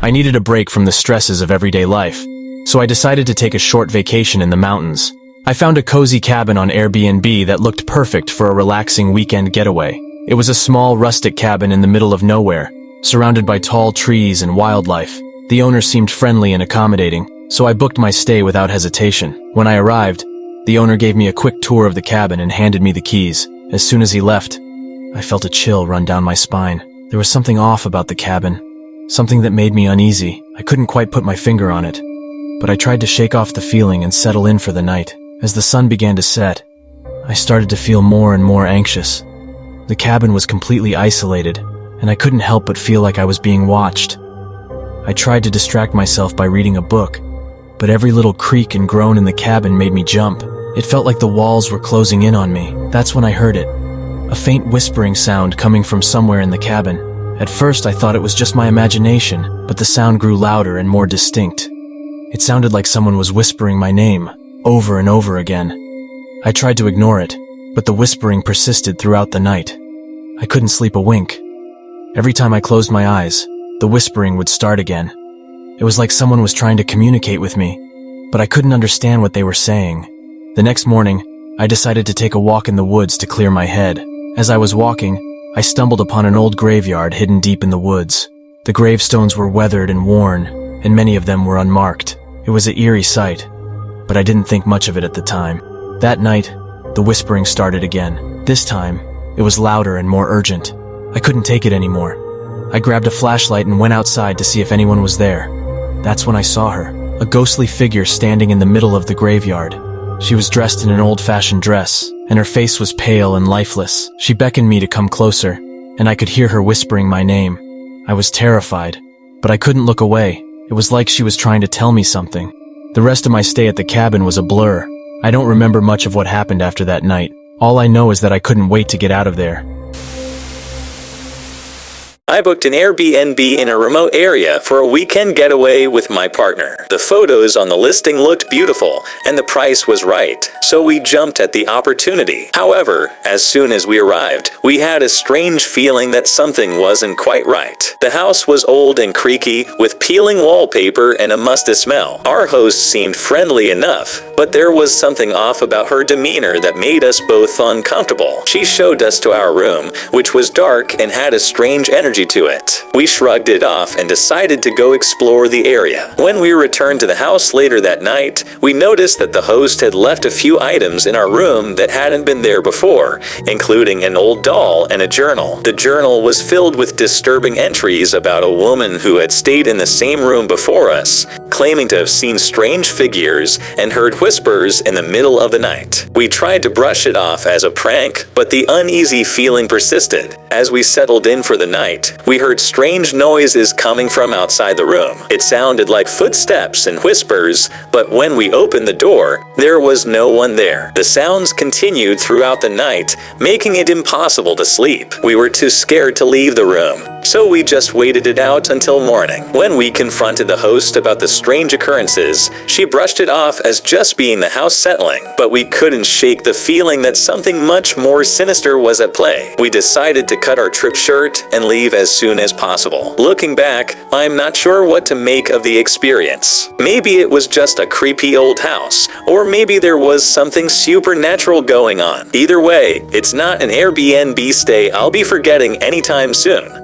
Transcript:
I needed a break from the stresses of everyday life, so I decided to take a short vacation in the mountains. I found a cozy cabin on Airbnb that looked perfect for a relaxing weekend getaway. It was a small, rustic cabin in the middle of nowhere, surrounded by tall trees and wildlife. The owner seemed friendly and accommodating, so I booked my stay without hesitation. When I arrived, the owner gave me a quick tour of the cabin and handed me the keys. As soon as he left, I felt a chill run down my spine. There was something off about the cabin, something that made me uneasy. I couldn't quite put my finger on it, but I tried to shake off the feeling and settle in for the night. As the sun began to set, I started to feel more and more anxious. The cabin was completely isolated, and I couldn't help but feel like I was being watched. I tried to distract myself by reading a book, but every little creak and groan in the cabin made me jump. It felt like the walls were closing in on me. That's when I heard it, a faint whispering sound coming from somewhere in the cabin. At first I thought it was just my imagination, but the sound grew louder and more distinct. It sounded like someone was whispering my name, over and over again. I tried to ignore it, but the whispering persisted throughout the night. I couldn't sleep a wink. Every time I closed my eyes, the whispering would start again. It was like someone was trying to communicate with me, but I couldn't understand what they were saying. The next morning, I decided to take a walk in the woods to clear my head. As I was walking, I stumbled upon an old graveyard hidden deep in the woods. The gravestones were weathered and worn, and many of them were unmarked. It was an eerie sight, but I didn't think much of it at the time. That night, the whispering started again. This time, it was louder and more urgent. I couldn't take it anymore. I grabbed a flashlight and went outside to see if anyone was there. That's when I saw her, a ghostly figure standing in the middle of the graveyard. She was dressed in an old-fashioned dress, and her face was pale and lifeless. She beckoned me to come closer, and I could hear her whispering my name. I was terrified, but I couldn't look away. It was like she was trying to tell me something. The rest of my stay at the cabin was a blur. I don't remember much of what happened after that night. All I know is that I couldn't wait to get out of there. I booked an Airbnb in a remote area for a weekend getaway with my partner. The photos on the listing looked beautiful, and the price was right, so we jumped at the opportunity. However, as soon as we arrived, we had a strange feeling that something wasn't quite right. The house was old and creaky, with peeling wallpaper and a musty smell. Our host seemed friendly enough, but there was something off about her demeanor that made us both uncomfortable. She showed us to our room, which was dark and had a strange energy to it. We shrugged it off and decided to go explore the area. When we returned to the house later that night, we noticed that the host had left a few items in our room that hadn't been there before, including an old doll and a journal. The journal was filled with disturbing entries about a woman who had stayed in the same room before us, claiming to have seen strange figures and heard whispers in the middle of the night. We tried to brush it off as a prank, but the uneasy feeling persisted. As we settled in for the night, we heard strange noises coming from outside the room. It sounded like footsteps and whispers, but when we opened the door, there was no one there. The sounds continued throughout the night, making it impossible to sleep. We were too scared to leave the room, so we just waited it out until morning. When we confronted the host about the strange occurrences, she brushed it off as just being the house settling, but we couldn't shake the feeling that something much more sinister was at play. We decided to cut our trip short and leave as soon as possible. Looking back, I'm not sure what to make of the experience. Maybe it was just a creepy old house, or maybe there was something supernatural going on. Either way, it's not an Airbnb stay I'll be forgetting anytime soon.